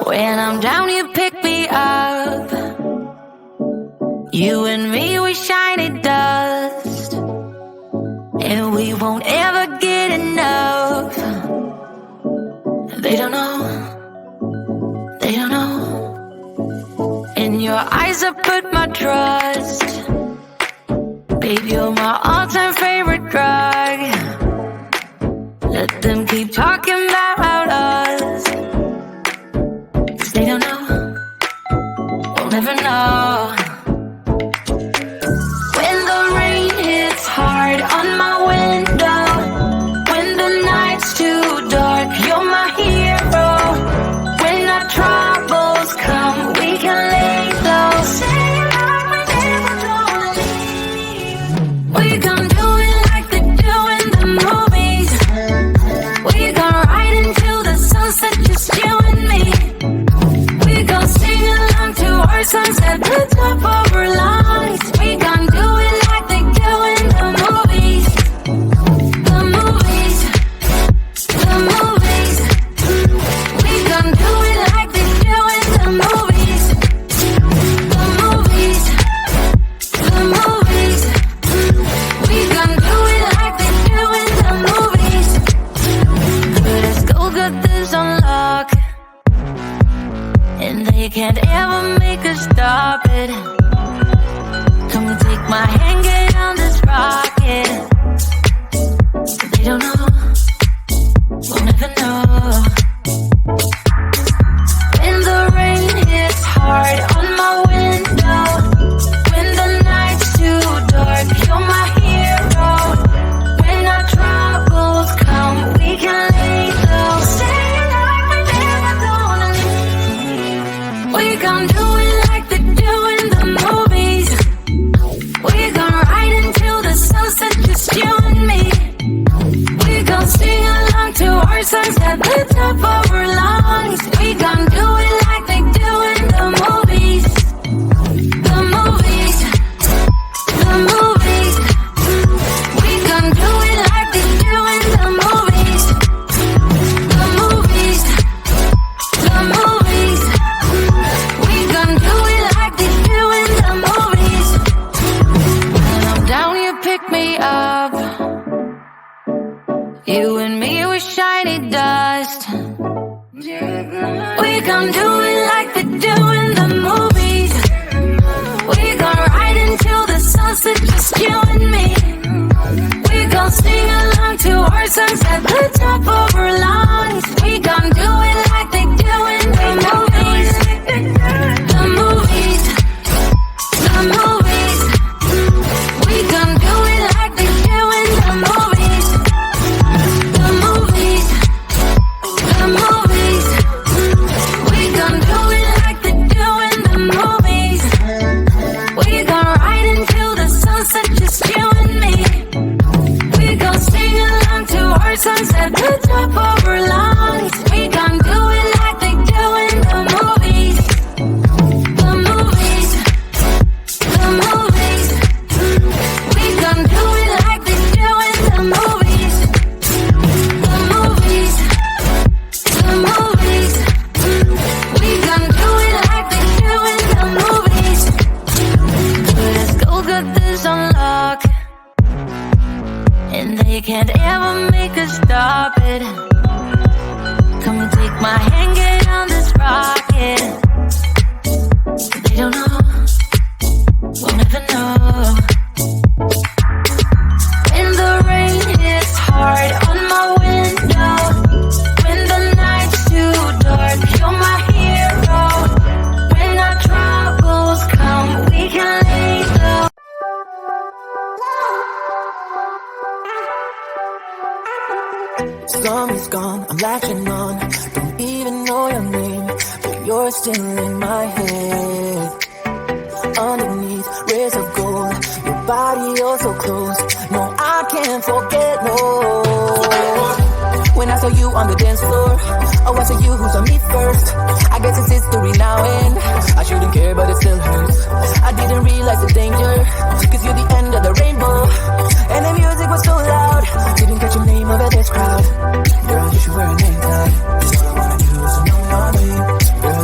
When I'm down, you pick me up. You and me, we shiny dust, and we won't ever get enough. They don't know. They don't know. In your eyes, I put my trust. Babe, you're my all-time favorite drug. Let them keep talking about us, 'cause they don't know. We'll never know. When the rain hits hard on my window, when the night's too dark, you're my hero. When our troubles come, we can lay low. Say it like we're never gonna leave. We gon' do it like they do in the movies. We gon' ride until the sunset, just you and me. We gon' sing along to our songs at the top of our lungs. We gon' do it like they do in the movies. The movies. The movies. We gon' do it like they do in the movies. The movies. The movies. We gon' do it like they do in the movies. Let's go get this unlock, and they can't ever make us stop it. Come take my hand, get on this rocket. They don't know, we'll never know. When the rain hits hard on my window, when the night's too dark, you're my hero. When our troubles come, we can lay low. Say it like we're never gonna leave. We gon' do it like they do in the movies. We gon' ride until the sunset, just you and me. We gon' sing along to our songs at the top of our lungs. We gon' do it like they do in the movies. The movies. The movies. We gon' do it like they do in the movies. The movies. The movies. We gon' do it like they do in the movies. When I'm down, you pick me up. You and me, we shiny dust. We gon' do it like they do in the movies. We gon' ride until the sunset, just you and me. We gon' sing along to our songs at the top of our lungs. We gon' do it like they do in the movies. The movies. The movies. We gon' do it like they do in the movies. The movies. The movies. We gon' do it like they do in the movies. We gon' ride until the sunset, just you and me. We gon' sing along to our songs at the top of our lungs. We gon' do it like they do in the movies. The movies. The movies. We gon' do it like they do in the movies. The movies. The movies. We gon' do it like they do in the movies. Let's go get this unlock, and they can't ever make us stop it. Come take my hand, get on this rocket. They don't know, we'll never know. When the rain hits hard on my window, when the night's too dark, you're my hero. When our troubles come, we can lay low. Storm is gone, I'm latching on. Don't even know your name, but you're still in my head. Underneath, rays of gold, your body oh so close. No, I can't forget, no. When I saw you on the dance floor, oh, I saw you who saw me first. I guess it's history now, and I shouldn't care, but it still hurts. I didn't realize the danger, 'cause you're the end of the rainbow, and the music was so loud. Didn't catch your name over this crowd. Girl, you should wear a name tag. 'Cause all I wanna do is know your name. Girl,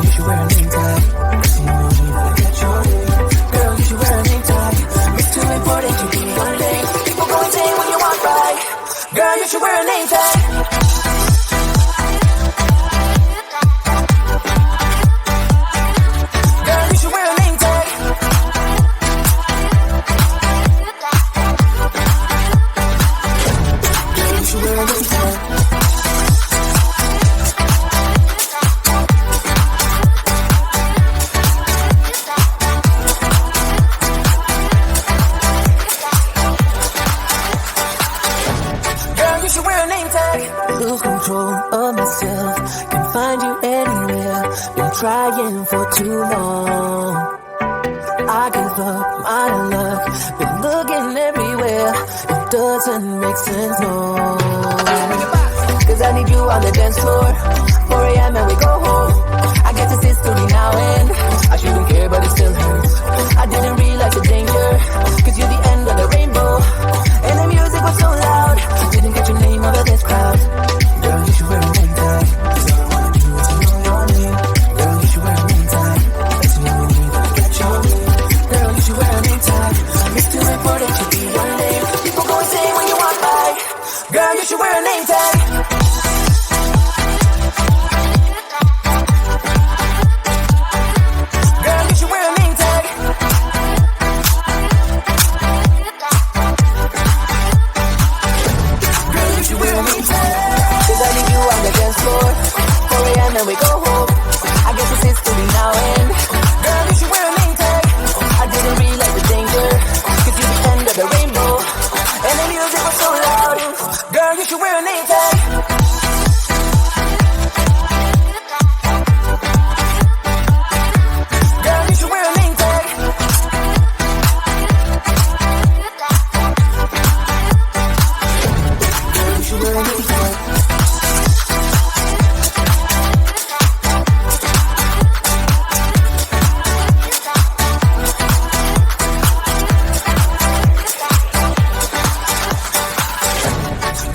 lose control of myself. Can't find you anywhere. Been trying for too long. I give up my luck. Been looking everywhere. It doesn't make sense, no. Cause I need you on the dance floor. 4 a.m. and we go home. I guess it's history now and I shouldn't care but it still hurts. I didn't realize the danger. Cause you're the end of the rainbow. And the music was so loud. Didn't get your name out of this crowd. Girl, you should wear a name tag. Cause all I wanna do is to know your name. Girl, you should wear a name tag. It's me when you get your name. Girl, you should wear a name tag. It's too important to be your name. People go insane when you walk by. Girl, you should wear a name tag. Girl, you should wear a name tag. Girl, you should wear a name tag. Cause I need you on the dance floor. 4 a.m. and we go home. I guess it's history now and girl, you should wear a name tag. I didn't realize the danger. Cause you're the end of the rainbow. And the music was so loud. Girl, you should wear a name tag. Girl, you should wear a name tag. Girl, you should wear a name tag.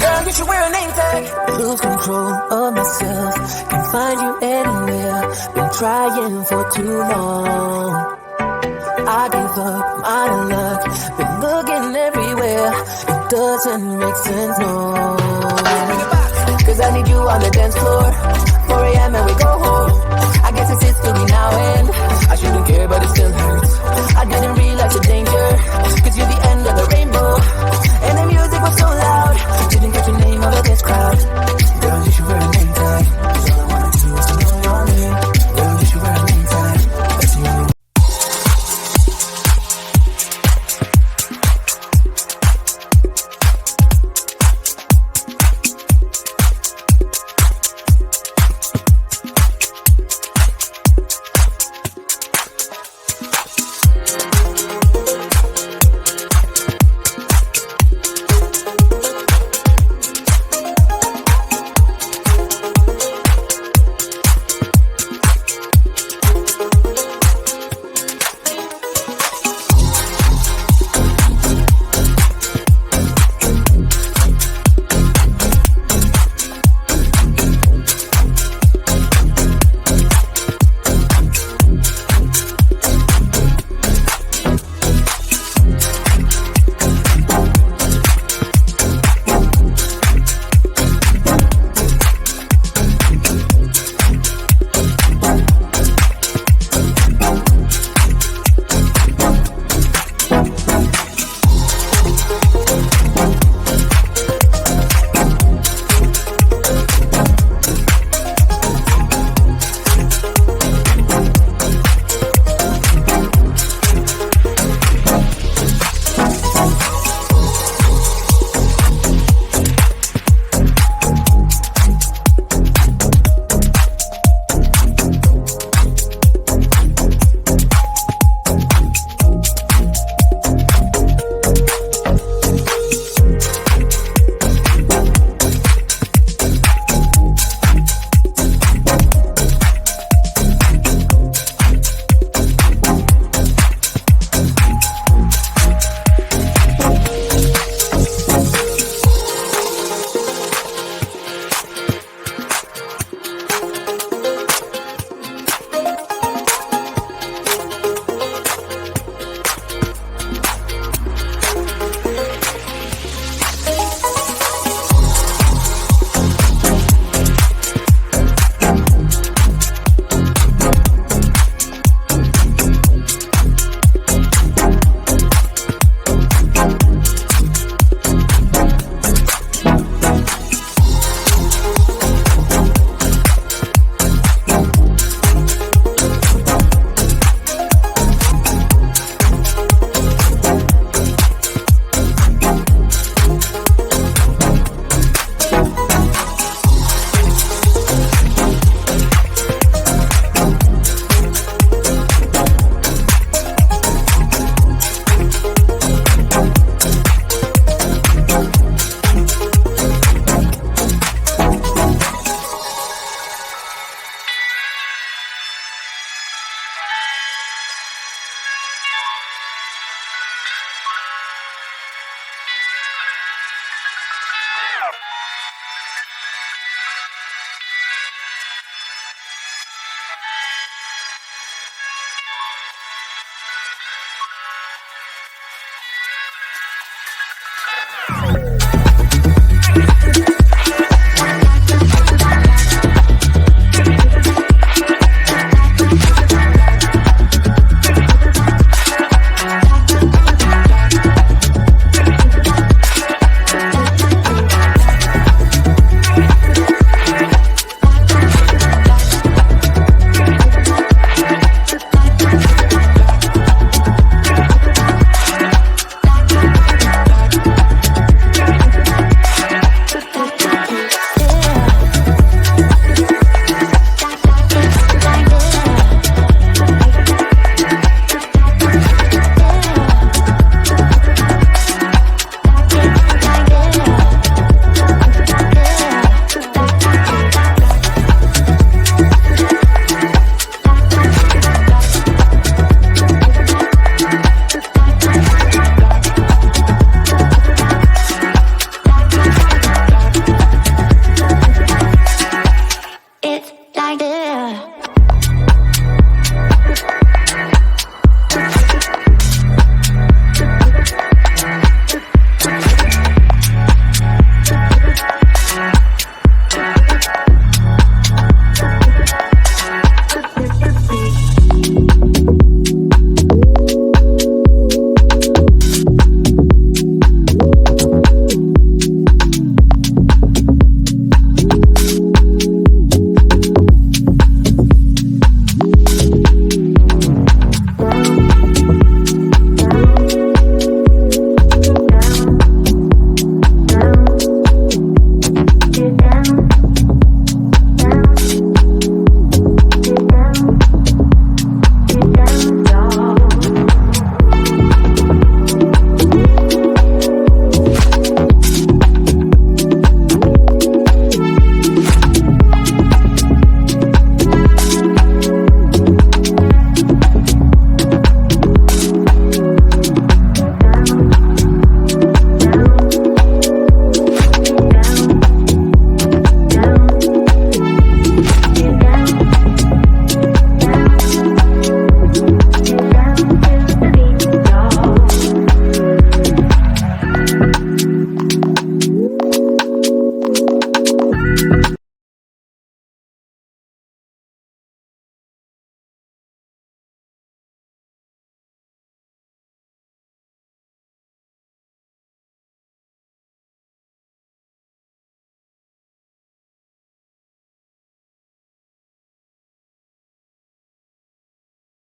Girl, you should wear a name tag. Lose control of myself. Can't find you anywhere. Been trying for too long. I give up my luck. Been looking everywhere. It doesn't make sense, no. Cause I need you on the dance floor.